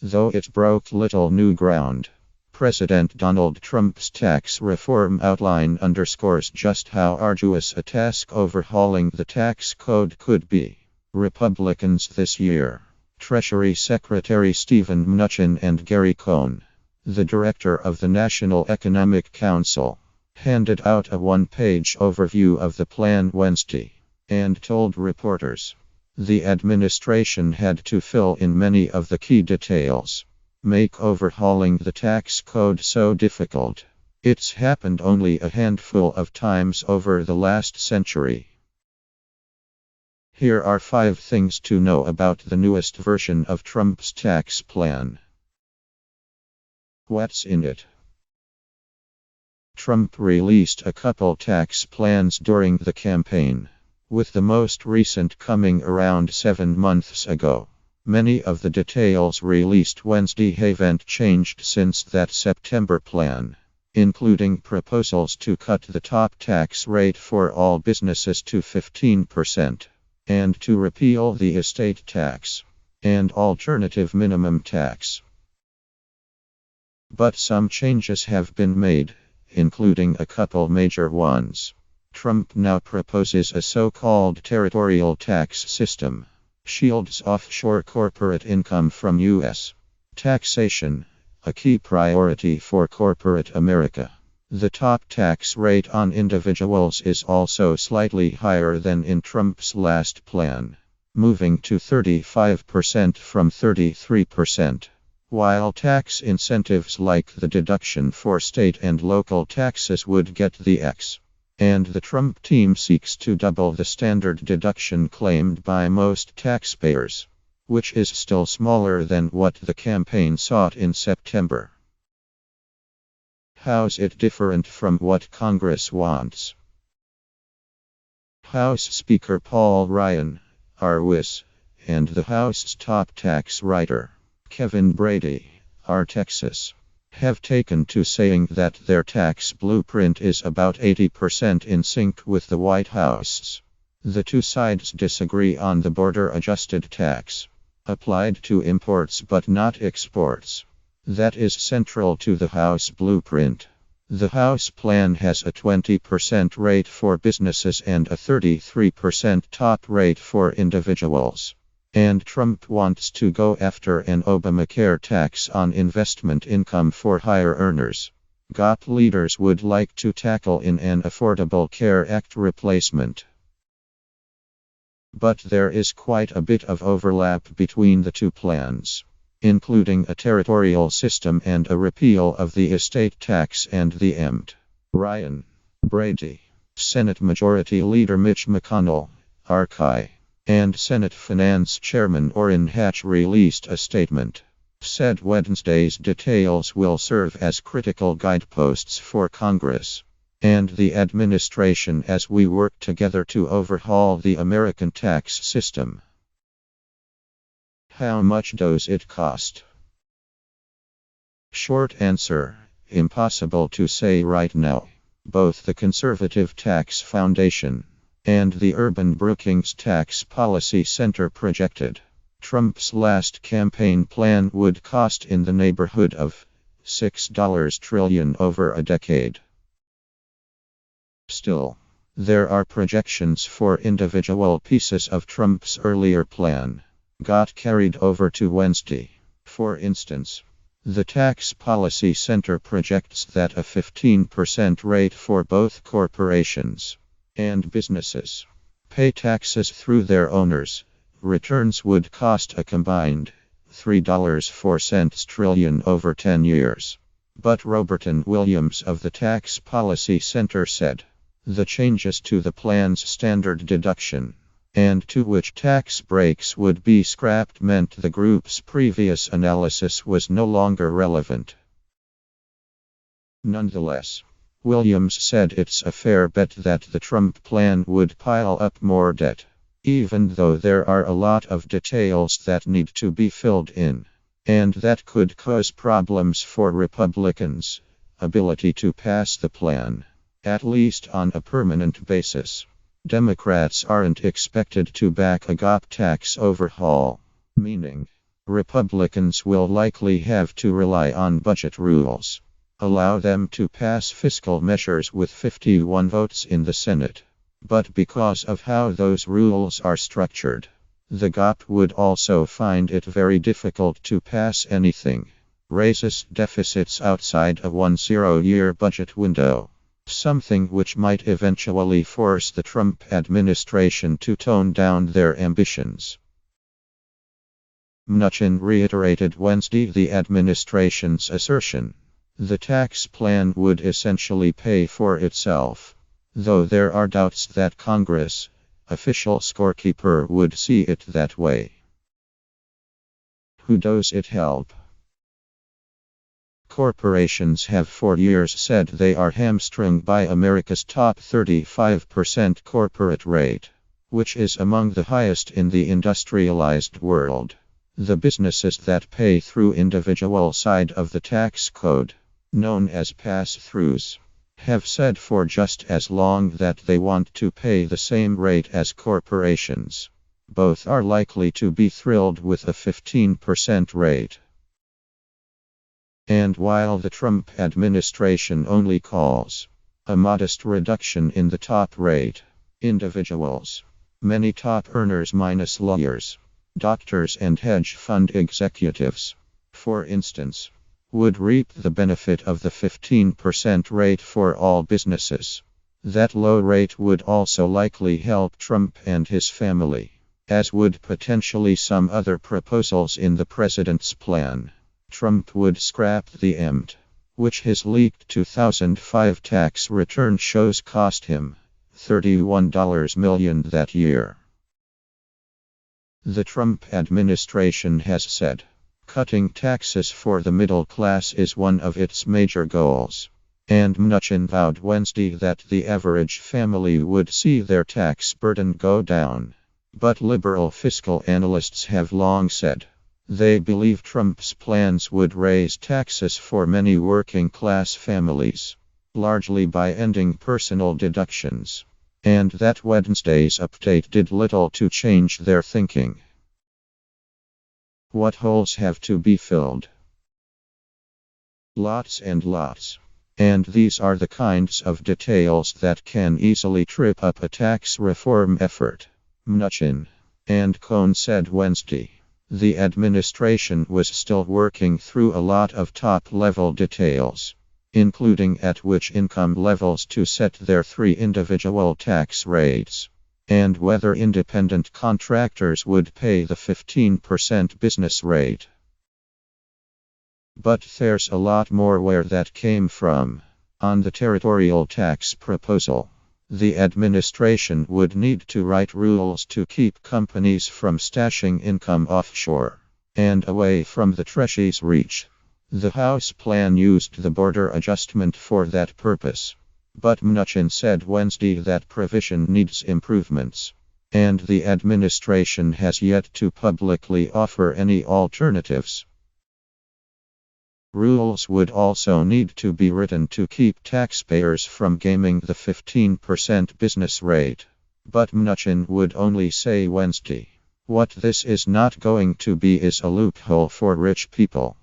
though it broke little new ground. President Donald Trump's tax reform outline underscores just how arduous a task overhauling the tax code could be. Republicans this year: Treasury Secretary Steven Mnuchin and Gary Cohn, the director of the National Economic Council, handed out a one-page overview of the plan Wednesday and told reporters the administration had to fill in many of the key details, make overhauling the tax code so difficult. It's happened only a handful of times over the last century. Here are 5 things to know about the newest version of Trump's tax plan. What's in it? Trump released a couple tax plans during the campaign, with the most recent coming around 7 months ago. Many of the details released Wednesday haven't changed since that September plan, including proposals to cut the top tax rate for all businesses to 15%, and to repeal the estate tax and alternative minimum tax. But some changes have been made, including a couple major ones. Trump now proposes a so-called territorial tax system, shields offshore corporate income from U.S. taxation, a key priority for corporate America. The top tax rate on individuals is also slightly higher than in Trump's last plan, moving to 35% from 33%. While tax incentives like the deduction for state and local taxes would get the X, and the Trump team seeks to double the standard deduction claimed by most taxpayers, which is still smaller than what the campaign sought in September. How's it different from what Congress wants? House Speaker Paul Ryan, RWIS, and the House's top tax writer, Kevin Brady, R. Texas, have taken to saying that their tax blueprint is about 80% in sync with the White House's. The two sides disagree on the border-adjusted tax, applied to imports but not exports, that is central to the House blueprint. The House plan has a 20% rate for businesses and a 33% top rate for individuals. And Trump wants to go after an Obamacare tax on investment income for higher earners. GOP leaders would like to tackle in an Affordable Care Act replacement. But there is quite a bit of overlap between the two plans, including a territorial system and a repeal of the estate tax and the EMT. Ryan, Brady, Senate Majority Leader Mitch McConnell, RKI, and Senate Finance Chairman Orrin Hatch released a statement. Said Wednesday's details will serve as critical guideposts for Congress and the administration as we work together to overhaul the American tax system. How much does it cost? Short answer: impossible to say right now. Both the Conservative Tax Foundation and the Urban Brookings Tax Policy Center projected Trump's last campaign plan would cost in the neighborhood of $6 trillion over a decade. Still, there are projections for individual pieces of Trump's earlier plan got carried over to Wednesday. For instance, the Tax Policy Center projects that a 15% rate for both corporations and businesses pay taxes through their owners' returns would cost a combined $3.04 trillion over 10 years. But Roberton Williams of the Tax Policy Center said the changes to the plan's standard deduction and to which tax breaks would be scrapped meant the group's previous analysis was no longer relevant. Nonetheless, Williams said it's a fair bet that the Trump plan would pile up more debt, even though there are a lot of details that need to be filled in, and that could cause problems for Republicans' ability to pass the plan, at least on a permanent basis. Democrats aren't expected to back a GOP tax overhaul, meaning Republicans will likely have to rely on budget rules, allow them to pass fiscal measures with 51 votes in the Senate. But because of how those rules are structured, the GOP would also find it very difficult to pass anything raises deficits outside a 10-year budget window, something which might eventually force the Trump administration to tone down their ambitions. Mnuchin reiterated Wednesday the administration's assertion. The tax plan would essentially pay for itself, though there are doubts that Congress, official scorekeeper, would see it that way. Who does it help? Corporations have for years said they are hamstrung by America's top 35% corporate rate, which is among the highest in the industrialized world. The businesses that pay through individual side of the tax code, known as pass-throughs, have said for just as long that they want to pay the same rate as corporations. Both are likely to be thrilled with a 15% rate. And while the Trump administration only calls a modest reduction in the top rate, individuals, many top earners minus lawyers, doctors and hedge fund executives, for instance, would reap the benefit of the 15% rate for all businesses. That low rate would also likely help Trump and his family, as would potentially some other proposals in the president's plan. Trump would scrap the EMT, which his leaked 2005 tax return shows cost him $31 million that year. The Trump administration has said cutting taxes for the middle class is one of its major goals, and Mnuchin vowed Wednesday that the average family would see their tax burden go down. But liberal fiscal analysts have long said they believe Trump's plans would raise taxes for many working-class families, largely by ending personal deductions, and that Wednesday's update did little to change their thinking. What holes have to be filled? Lots and lots. And these are the kinds of details that can easily trip up a tax reform effort, Mnuchin and Cohn said Wednesday. The administration was still working through a lot of top-level details, including at which income levels to set their three individual tax rates, and whether independent contractors would pay the 15% business rate. But there's a lot more where that came from. On the territorial tax proposal, the administration would need to write rules to keep companies from stashing income offshore and away from the Treasury's reach. The House plan used the border adjustment for that purpose, but Mnuchin said Wednesday that provision needs improvements, and the administration has yet to publicly offer any alternatives. Rules would also need to be written to keep taxpayers from gaming the 15% business rate. But Mnuchin would only say Wednesday, what this is not going to be is a loophole for rich people.